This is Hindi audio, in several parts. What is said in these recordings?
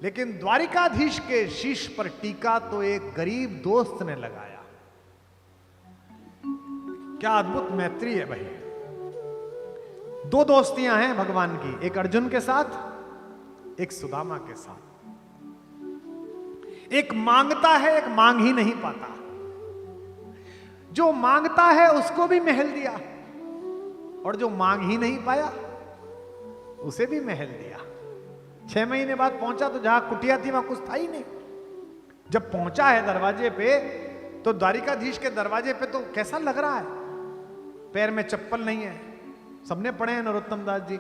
लेकिन द्वारिकाधीश के शीश पर टीका तो एक गरीब दोस्त ने लगाया। क्या अद्भुत मैत्री है भाई। दो दोस्तियां हैं भगवान की, एक अर्जुन के साथ, एक सुदामा के साथ। एक मांगता है, एक मांग ही नहीं पाता। जो मांगता है उसको भी महल दिया, और जो मांग ही नहीं पाया उसे भी महल दिया। 6 महीने बाद पहुंचा तो जहां कुटिया थी वहां कुछ था ही नहीं। जब पहुंचा है दरवाजे पे, तो द्वारिकाधीश के दरवाजे पे तो कैसा लग रहा है, पैर में चप्पल नहीं है। सबने पढ़े हैं नरोत्तम दास जी।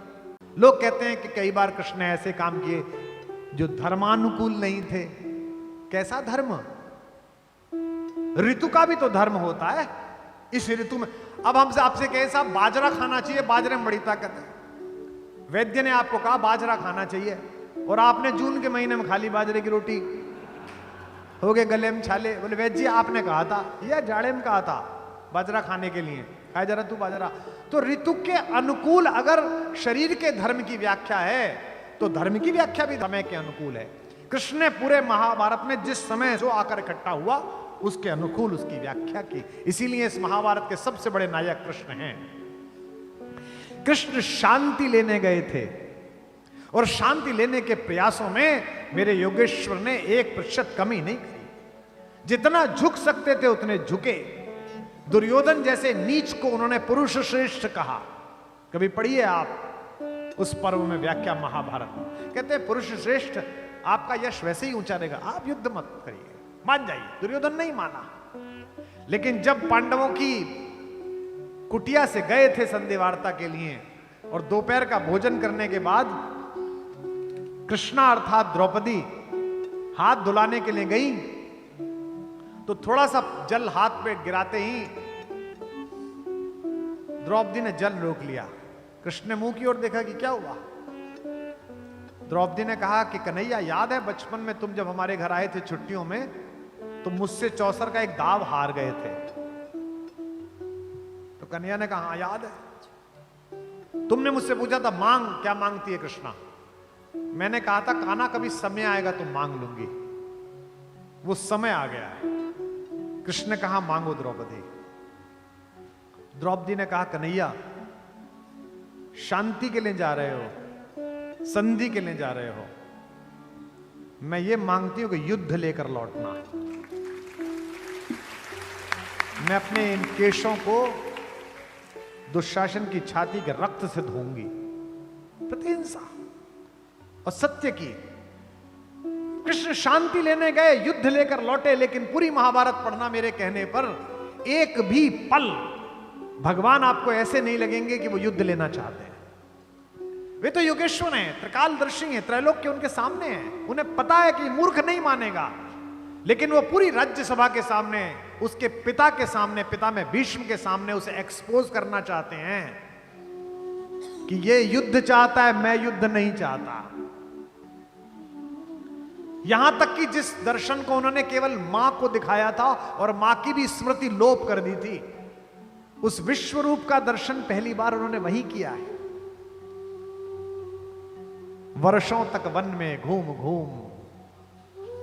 लोग कहते हैं कि कई बार कृष्ण ने ऐसे काम किए जो धर्मानुकूल नहीं थे। कैसा धर्म? ऋतु का भी तो धर्म होता है। इस ऋतु में अब हमसे आपसे कहे साहब बाजरा खाना चाहिए, बाजरे में बड़ी ताकत है। वैद्य ने आपको कहा बाजरा खाना चाहिए, और आपने जून के महीने में खाली बाजरे की रोटी, हो गए गले में छाले। बोले वैद्य जी आपने कहा था, या जाड़े में कहा था बाजरा खाने के लिए, खाया जरा तू बाजरा। तो ऋतु के अनुकूल अगर शरीर के धर्म की व्याख्या है, तो धर्म की व्याख्या भी समय के अनुकूल है। कृष्ण ने पूरे महाभारत में जिस समय जो आकर इकट्ठा हुआ उसके अनुकूल उसकी व्याख्या की। इसीलिए इस महाभारत के सबसे बड़े नायक कृष्ण हैं। कृष्ण शांति लेने गए थे, और शांति लेने के प्रयासों में मेरे योगेश्वर ने 1% कमी नहीं करी। जितना झुक सकते थे उतने झुके। दुर्योधन जैसे नीच को उन्होंने पुरुष श्रेष्ठ कहा। कभी पढ़िए आप उस पर्व में व्याख्या महाभारत में, कहते हैं पुरुष श्रेष्ठ आपका यश वैसे ही ऊंचा रहेगा, आप युद्ध मत करिए, मान जाइए। दुर्योधन नहीं माना। लेकिन जब पांडवों की कुटिया से गए थे संधि वार्ता के लिए, और दोपहर का भोजन करने के बाद कृष्णा अर्थात द्रौपदी हाथ धुलाने के लिए गई, तो थोड़ा सा जल हाथ पे गिराते ही द्रौपदी ने जल रोक लिया। कृष्ण ने मुंह की ओर देखा कि क्या हुआ। द्रौपदी ने कहा कि कन्हैया याद है बचपन में तुम जब हमारे घर आए थे छुट्टियों में, तो मुझसे चौसर का एक दाव हार गए थे। तो कन्हैया ने कहा हाँ याद है। तुमने मुझसे पूछा था मांग, क्या मांगती है कृष्णा? मैंने कहा था कान्हा कभी समय आएगा तो मांग लूंगी। वो समय आ गया है। कृष्ण ने कहा मांगो द्रौपदी। द्रौपदी ने कहा कन्हैया शांति के लिए जा रहे हो, संधि के लिए जा रहे हो, मैं ये मांगती हूं कि युद्ध लेकर लौटना। मैं अपने इन केशों को दुशासन की छाती के रक्त से धोऊंगी। प्रतिहिंसा और सत्य की। कृष्ण शांति लेने गए, युद्ध लेकर लौटे, लेकिन पूरी महाभारत पढ़ना मेरे कहने पर एक भी पल भगवान आपको ऐसे नहीं लगेंगे कि वो युद्ध लेना चाहते हैं। वे तो योगेश्वर हैं, त्रिकालदर्शी हैं, त्रैलोक्य उनके सामने हैं। उन्हें पता है कि मूर्ख नहीं मानेगा, लेकिन वो पूरी राज्यसभा के सामने, उसके पिता के सामने, पिता में भीष्म के सामने उसे एक्सपोज करना चाहते हैं कि ये युद्ध चाहता है, मैं युद्ध नहीं चाहता। यहां तक कि जिस दर्शन को उन्होंने केवल मां को दिखाया था और मां की भी स्मृति लोप कर दी थी, उस विश्व रूप का दर्शन पहली बार उन्होंने वही किया है। वर्षों तक वन में घूम घूम,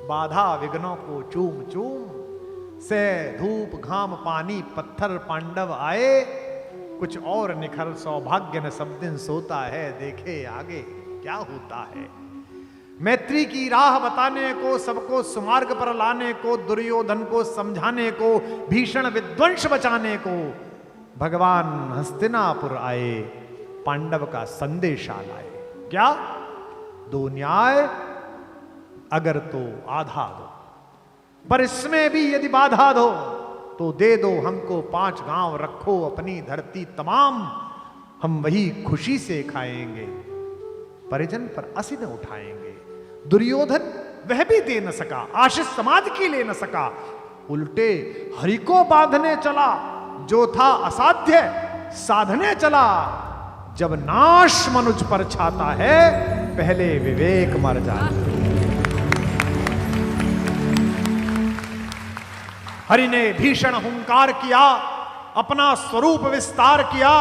बाधा विघ्नों को चूम चूम, से धूप घाम पानी पत्थर पांडव आए, कुछ और निखर सौभाग्य न सब दिन सोता है, देखे आगे क्या होता है। मैत्री की राह बताने को, सबको सुमार्ग पर लाने को, दुर्योधन को समझाने को, भीषण विध्वंस बचाने को भगवान हस्तिनापुर आए, पांडव का संदेशा लाए। क्या? दो न्याय अगर तो आधा दो, पर इसमें भी यदि बाधा दो तो दे दो हमको 5 गांव, रखो अपनी धरती तमाम, हम वही खुशी से खाएंगे, परिजन पर असिन उठाएंगे। दुर्योधन वह भी दे न सका, आशीष समाज की ले न सका, उल्टे हरि को बांधने चला, जो था असाध्य साधने चला। जब नाश मनुज पर छाता है, पहले विवेक मर जाए। हरि ने भीषण हुंकार किया, अपना स्वरूप विस्तार किया,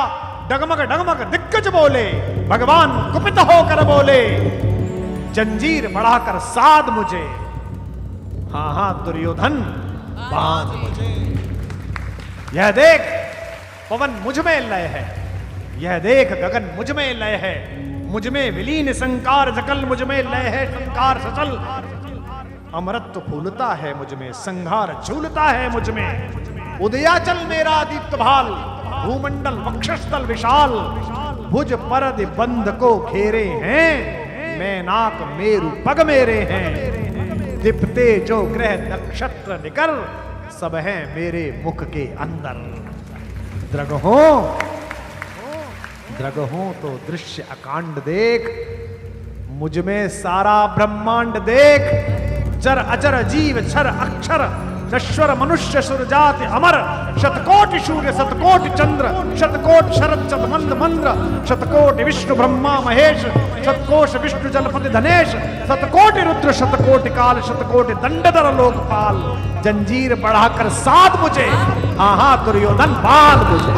डगमग डगमग दिग्गज बोले, भगवान कुपित होकर बोले, जंजीर बढ़ाकर साध मुझे, हाँ हाँ दुर्योधन बांध मुझे। यह देख पवन मुझ में लय है, यह देख गगन मुझ में लय है, मुझ में विलीन संकार सकल, मुझ में लय है संकार सचल। अमृत फूलता है मुझ में, संहार झूलता है मुझ में। उदयाचल मेरा दीप्त भाल, भूमंडल वक्षस्थल विशाल, भुज परद बंध को घेरे हैं, मैं नाक मेरु पग मेरे हैं। दीप्ते जो ग्रह नक्षत्र निकर, सब हैं मेरे मुख के अंदर। द्रगहों तो दृश्य अकांड देख, मुझ में सारा ब्रह्मांड देख। चर अचर जीव छर अक्षर, नश्वर मनुष्य सुर जाति अमर। शतकोटि सूर्य शतकोटि चंद्र, शतकोटि शरद शतमंद मंद्र, शतकोटि विष्णु ब्रह्मा महेश, शतकोश विष्णु जलपति धनेश, शतकोटि रुद्र शतकोटि काल, शतकोटि दंडधर लोकपाल। जंजीर बढ़ाकर साध मुझे, हाँ हाँ दुर्योधन बांध मुझे।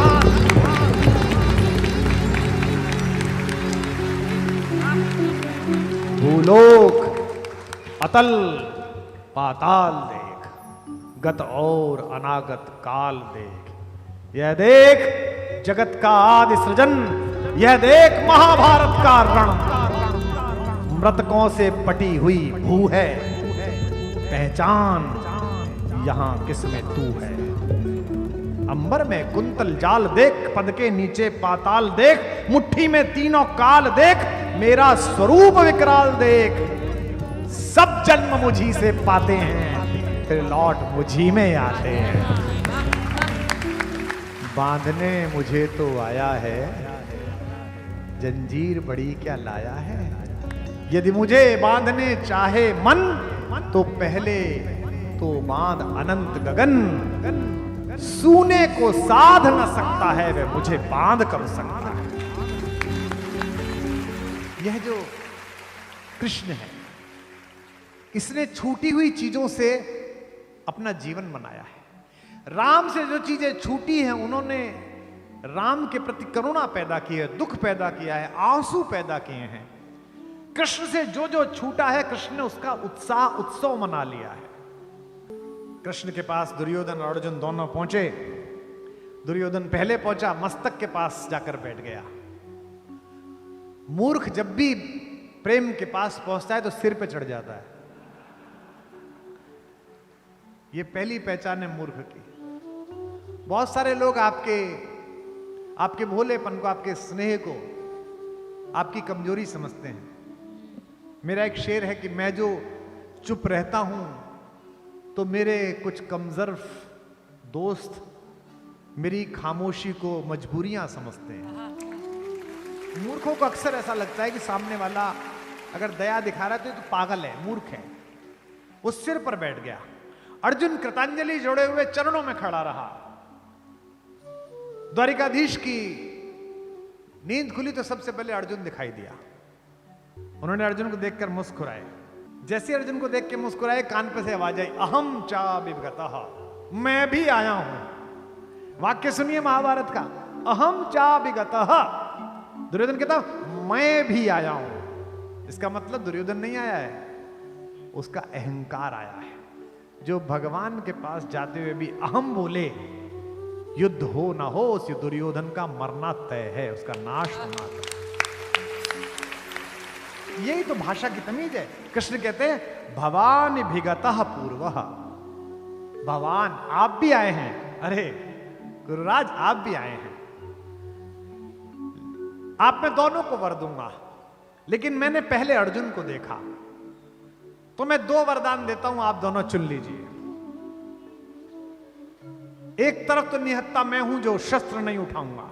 भूलोक अतल पाताल देख, गत और अनागत काल देख। यह देख जगत का आदि सृजन, यह देख महाभारत का रण। मृतकों से पटी हुई भू है, पहचान यहां किसमें तू है। अंबर में कुंतल जाल देख, पद के नीचे पाताल देख, मुट्ठी में तीनों काल देख, मेरा स्वरूप विकराल देख। सब जन्म मुझी से पाते हैं, फिर लौट मुझी में आते हैं। बांधने मुझे तो आया है, जंजीर बड़ी क्या लाया है। यदि मुझे बांधने चाहे मन, तो पहले तो बांध अनंत गगन। सूने को साध न सकता है, वह मुझे बांध कर सकता है। यह जो कृष्ण है, इसने छूटी हुई चीजों से अपना जीवन बनाया है। राम से जो चीजें छूटी हैं, उन्होंने राम के प्रति करुणा पैदा की है, दुख पैदा किया है, आंसू पैदा किए हैं। कृष्ण से जो जो छूटा है, कृष्ण ने उसका उत्साह उत्सव मना लिया है। कृष्ण के पास दुर्योधन और अर्जुन दोनों पहुंचे। दुर्योधन पहले पहुंचा, मस्तक के पास जाकर बैठ गया। मूर्ख जब भी प्रेम के पास पहुंचता है तो सिर पे चढ़ जाता है। ये पहली पहचान है मूर्ख की। बहुत सारे लोग आपके भोलेपन को, आपके स्नेह को आपकी कमजोरी समझते हैं। मेरा एक शेर है कि मैं जो चुप रहता हूं तो मेरे कुछ कमजोर दोस्त मेरी खामोशी को मजबूरियां समझते हैं। मूर्खों को अक्सर ऐसा लगता है कि सामने वाला अगर दया दिखा रहा है तो पागल है, मूर्ख है। वो सिर पर बैठ गया। अर्जुन कृतांजलि जोड़े हुए चरणों में खड़ा रहा। द्वारिकाधीश की नींद खुली तो सबसे पहले अर्जुन दिखाई दिया। उन्होंने अर्जुन को देखकर मुस्कुराए। जैसे अर्जुन को देख के मुस्कुराए, कान पे से आवाज आई, अहम चा विगतः, मैं भी आया हूं। वाक्य सुनिए महाभारत का, अहम चा विगतः। दुर्योधन कहता मैं भी आया हूं। इसका मतलब दुर्योधन नहीं आया है, उसका अहंकार आया है। जो भगवान के पास जाते हुए भी अहम बोले, युद्ध हो ना हो, उस दुर्योधन का मरना तय है, उसका नाश होना तय। यही तो भाषा की तमीज है। कृष्ण कहते हैं भवान भिगतः पूर्वः। भगवान आप भी आए हैं, अरे गुरुराज आप भी आए हैं। आप मैं दोनों को वर दूंगा, लेकिन मैंने पहले अर्जुन को देखा, तो मैं 2 वरदान देता हूं, आप दोनों चुन लीजिए। एक तरफ तो निहत्ता मैं हूं जो शस्त्र नहीं उठाऊंगा,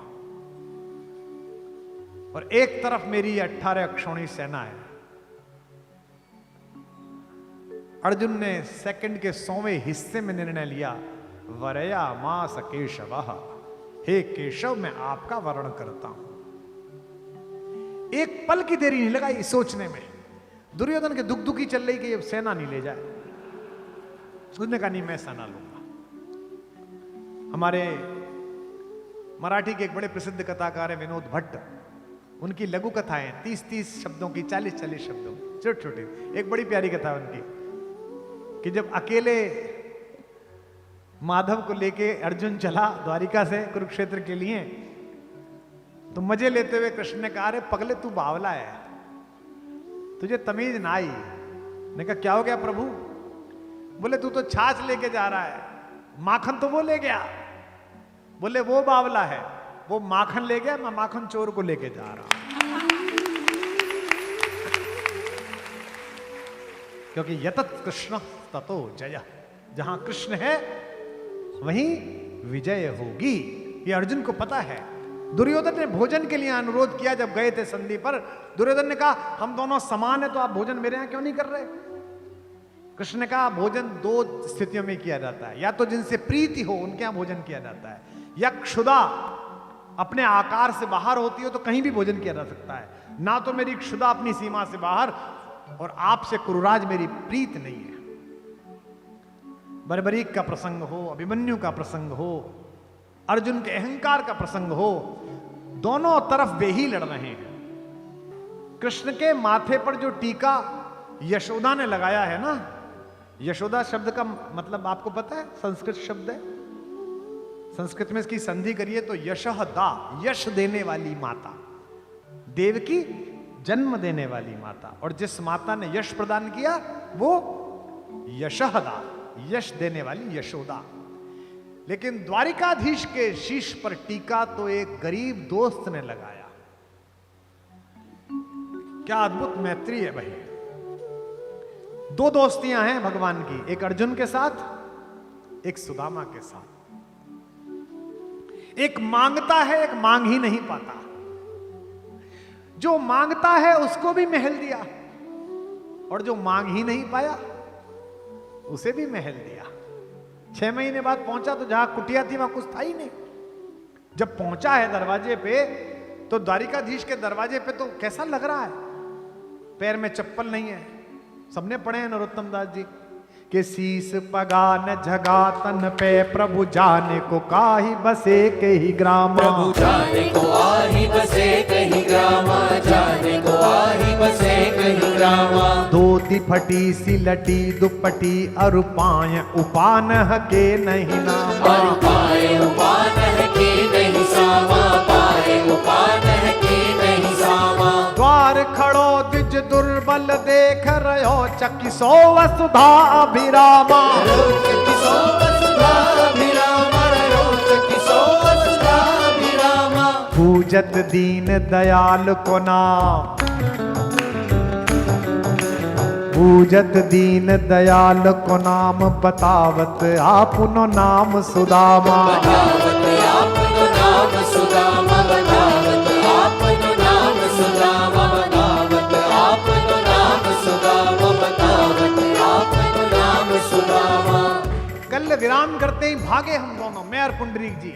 और एक तरफ मेरी 18 अक्षौणी सेना है। अर्जुन ने सेकंड के 100वें हिस्से में निर्णय लिया, वरया मास केशवः, हे केशव मैं आपका वर्ण करता हूं। एक पल की देरी नहीं लगाई सोचने में। दुर्योधन के दुखी चल रही कि ये सेना नहीं ले जाए। उसने कहा नहीं, मैं सेना लूंगा। हमारे मराठी के एक बड़े प्रसिद्ध कथाकार है विनोद भट्ट, उनकी लघु कथाएं 30-30 शब्दों की, 40-40 शब्दों, छोटे छोटे। एक बड़ी प्यारी कथा है उनकी कि जब अकेले माधव को लेके अर्जुन चला द्वारिका से कुरुक्षेत्र के लिए, तो मजे लेते हुए कृष्ण ने कहा, अरे पगले तू बावला है, तुझे तमीज ना आई। ने कहा क्या हो गया प्रभु? बोले तू तो छाछ लेके जा रहा है, माखन तो वो ले गया। बोले वो बावला है, वो माखन ले गया, मैं माखन चोर को लेके जा रहा हूं। क्योंकि यतत कृष्ण ततो जय, जहां कृष्ण है वहीं विजय होगी, ये अर्जुन को पता है। दुर्योधन ने भोजन के लिए अनुरोध किया जब गए थे संधि पर। दुर्योधन ने कहा हम दोनों समान है, तो आप भोजन मेरे यहां क्यों नहीं कर रहे? कृष्ण ने कहा भोजन दो स्थितियों में किया जाता है, या तो जिनसे प्रीति हो उनके यहां भोजन किया जाता है, या क्षुधा अपने आकार से बाहर होती हो तो कहीं भी भोजन किया जा सकता है। ना तो मेरी क्षुधा अपनी सीमा से बाहर, और आपसे कुरुराज मेरी प्रीत नहीं है। बर्बरीक का प्रसंग हो, अभिमन्यु का प्रसंग हो, अर्जुन के अहंकार का प्रसंग हो, दोनों तरफ वे ही लड़ रहे हैं। कृष्ण के माथे पर जो टीका यशोदा ने लगाया है ना, यशोदा शब्द का मतलब आपको पता है? संस्कृत शब्द है, संस्कृत में इसकी संधि करिए तो यशः दा, यश देने वाली माता, देवकी जन्म देने वाली माता, और जिस माता ने यश प्रदान किया वो यशः दा, यश देने वाली यशोदा। लेकिन द्वारिकाधीश के शीश पर टीका तो एक गरीब दोस्त ने लगाया। क्या अद्भुत मैत्री है भाई। दो दोस्तियां हैं भगवान की, एक अर्जुन के साथ, एक सुदामा के साथ। एक मांगता है, एक मांग ही नहीं पाता। जो मांगता है उसको भी महल दिया, और जो मांग ही नहीं पाया उसे भी महल दिया। 6 महीने बाद पहुंचा तो जहां कुटिया थी वहां कुछ था ही नहीं। जब पहुंचा है दरवाजे पे, तो द्वारिकाधीश के दरवाजे पे तो कैसा लग रहा है, पैर में चप्पल नहीं है। सबने पढ़े हैं नरोत्तम दास जी के शीस पगान झगा तन पे प्रभु जाने को काही बसे कही ग्राम, प्रभु जाने को आही बसे कही ग्राम, जाने को आही बसे कही ग्राम। धोती फटी सी लटी दुपटी अरु पाय उपान हके नहीं नामा, और पाए उपान के नहीं सामा, पाए उपान के नहीं सामा। द्वार खड़ो द्विज दुर्बल देख रहो चकिसो वसुधा अभिरामा, चकिसो वसुधा अभिरामा, चकिसो वसुधा अभिरामा। पूजत दीन दयाल को नाम, पूजत दीन दयाल को नाम, बतावत आपनो नाम सुदामा, बतावत आपनो नाम सुदामा, बतावत आपनो नाम सुदामा, बतावत आपनो नाम सुदामा, बतावत आपनो नाम सुदामा। कल विराम करते ही भागे हम दोनों, मैं और पुंडरीक जी।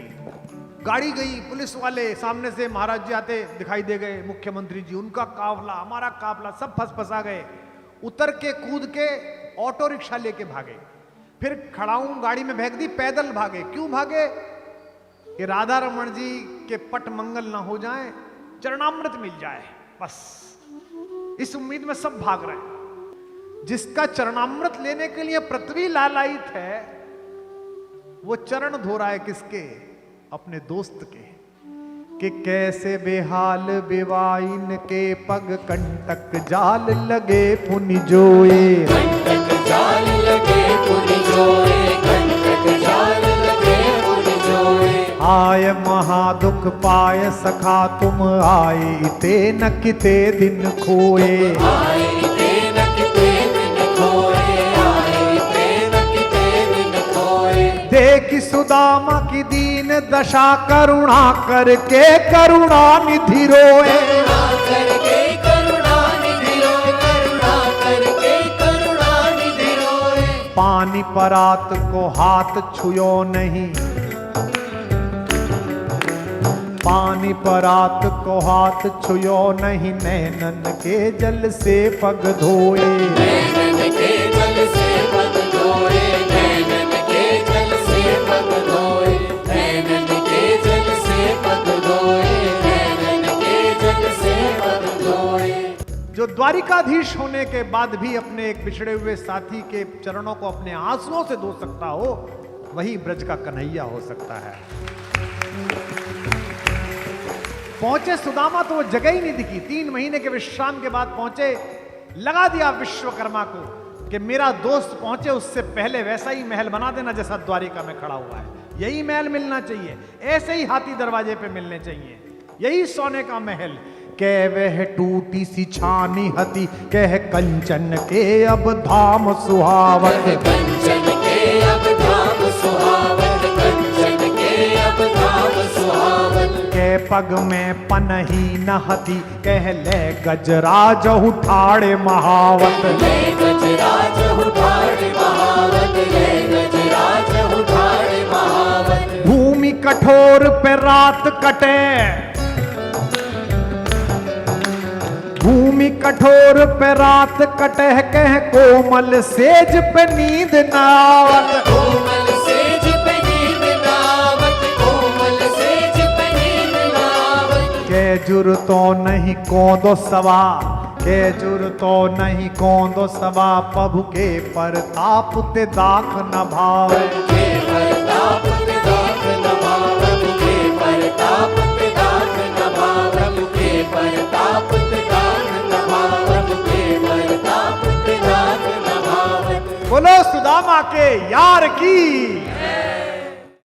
गाड़ी गई, पुलिस वाले सामने से महाराज जी आते दिखाई दे गए, मुख्यमंत्री जी, उनका काफला, हमारा काफला, सब फंसा गए। उतर के कूद के ऑटो रिक्शा लेके भागे, फिर खड़ाऊं गाड़ी में फेंक दी, पैदल भागे। क्यों भागे? कि राधा रमण जी के पट मंगल ना हो जाए, चरणामृत मिल जाए, बस इस उम्मीद में सब भाग रहे हैं। जिसका चरणामृत लेने के लिए पृथ्वी लालायित है, वो चरण धो रहा है किसके? अपने दोस्त के। कि कैसे बेहाल बेवाइन के पग कंटक जाल लगे पुनि जोए, कंटक जाल लगे पुनि जोए, कंटक जाल लगे पुनि जोए। आय महादुख पाय सखा तुम आए, इते न किते दिन खोए, आए इते न किते दिन खोए, आए इते न किते दिन खोए। देखी सुदामा की दीन दशा, करुणा करके करुणा निधि रोए, करुणा करके करुणा निधि रोए, करुणा करके करुणा निधि रोए। पानी परात को हाथ छुयो नहीं, पानी परात को हाथ छुयो नहीं, नैनन के जल से पग धोए, नैनन के जल से पग धोए, नैनन के जल से पग धोए, नैनन के जल से पग धोए, नैनन के जल से द्वारिकाधीश होने के बाद भी अपने एक बिछड़े हुए साथी के चरणों को अपने आंसुओं से धो सकता हो, वही ब्रज का कन्हैया हो सकता है। पहुंचे सुदामा तो वो जगह ही नहीं दिखी। 3 महीने के विश्राम के बाद पहुंचे, लगा दिया विश्वकर्मा को कि मेरा दोस्त पहुंचे उससे पहले वैसा ही महल बना देना जैसा द्वारिका में खड़ा हुआ है। यही महल मिलना चाहिए, ऐसे ही हाथी दरवाजे पे मिलने चाहिए, यही सोने का महल। कह वह टूटी सी छानी हती, कह कंचन के अब धाम सुहावत, कंचन के अब धाम सुहावत, कंचन के अब धाम सुहावत। कह पग में पनही न हती, कह ले गजराज उठाड़े महावत, ले गजराज उठाड़े महावत, ले गजराज उठाड़े महावत। भूमि कठोर पे रात कटे, भूमि कठोर पे रात कटे, कह कोमल सेज पे नींद नावत, कोमल सेज पे नींद नावत, कोमल सेज पे नींद नावत। के जुर तो नहीं कौंदो सवा, के जुर तो नहीं कौंदो सवा, प्रभु के परताप ते दाख न भावे, के परताप ते दाख न भावे, के परताप ते दाख न भावे, के परताप ते दाख न भावे, के परताप ते दाख न भावे। बोलो सुदामा के यार की।